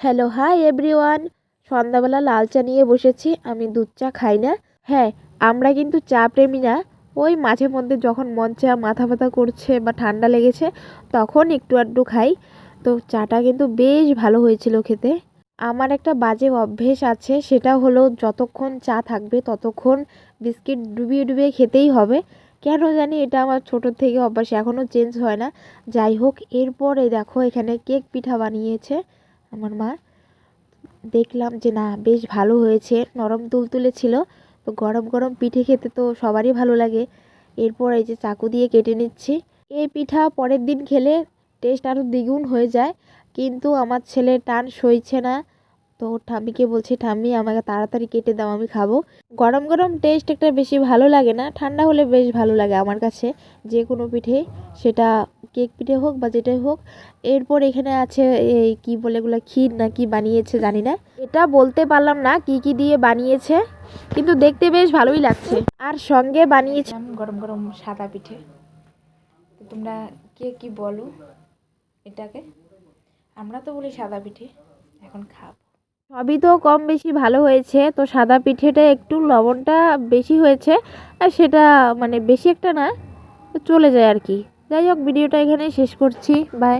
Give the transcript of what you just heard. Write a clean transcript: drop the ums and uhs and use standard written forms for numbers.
Hello hi everyone. সন্ধ্যাবেলা লাল চা নিয়ে বসেছি। আমি দুধ চা খাই না। হ্যাঁ, আমরা কিন্তু চা প্রেমী না। ওই মাঝে মধ্যে যখন মন চা মাথা ব্যথা করছে বা ঠান্ডা লেগেছে তখন একটু আধটু খাই। তো চাটা কিন্তু বেশ ভালো হয়েছিল খেতে। আমার একটা বাজে অভ্যেস আছে, সেটা হলো যতক্ষণ চা থাকবে ততক্ষণ বিস্কিট ডুবিয়ে ডুবিয়ে খেতেই হবে। কেন জানি এটা আমার ছোটোর থেকে অভ্যাস, এখনও চেঞ্জ হয় না। যাই হোক, এরপরে দেখো এখানে কেক পিঠা বানিয়েছে আমার মা। দেখলাম যে না, বেশ ভালো হয়েছে, নরম তুলতুলে ছিল। তো গরম গরম পিঠে খেতে তো সবারই ভালো লাগে। এরপর এই যে চাকু দিয়ে কেটে নিচ্ছি। এই পিঠা পরের দিন খেলে টেস্ট আরও দ্বিগুণ হয়ে যায়, কিন্তু আমার ছেলে টান সইছে না। তো ঠাম্মিকে বলছি, ঠাম্মি আমাকে তাড়াতাড়ি কেটে দাও, আমি খাবো। গরম গরম টেস্ট একটা বেশি ভালো লাগে না, ঠান্ডা হলে বেশ ভালো লাগে আমার কাছে যে কোনো পিঠে, সেটা কেক পিঠে হোক বা যেটাই হোক। এরপর এখানে আছে এই কি বলে এগুলো, ক্ষীর না কি বানিয়েছে জানি না, এটা বলতে পারলাম না কি কি দিয়ে বানিয়েছে, কিন্তু দেখতে বেশ ভালোই লাগছে। আর সঙ্গে বানিয়েছে গরম গরম সাদা পিঠে। তো তোমরা কে কি বলো এটাকে? আমরা তো বলি সাদা পিঠে। এখন খাবো। সবই তো কম বেশি ভালো হয়েছে, তো সাদা পিঠেটা একটু লবণটা বেশি হয়েছে। আর সেটা মানে বেশি একটা না, তো চলে যায় আর কি। যাই হোক, ভিডিওটা এখানে শেষ করছি। বাই।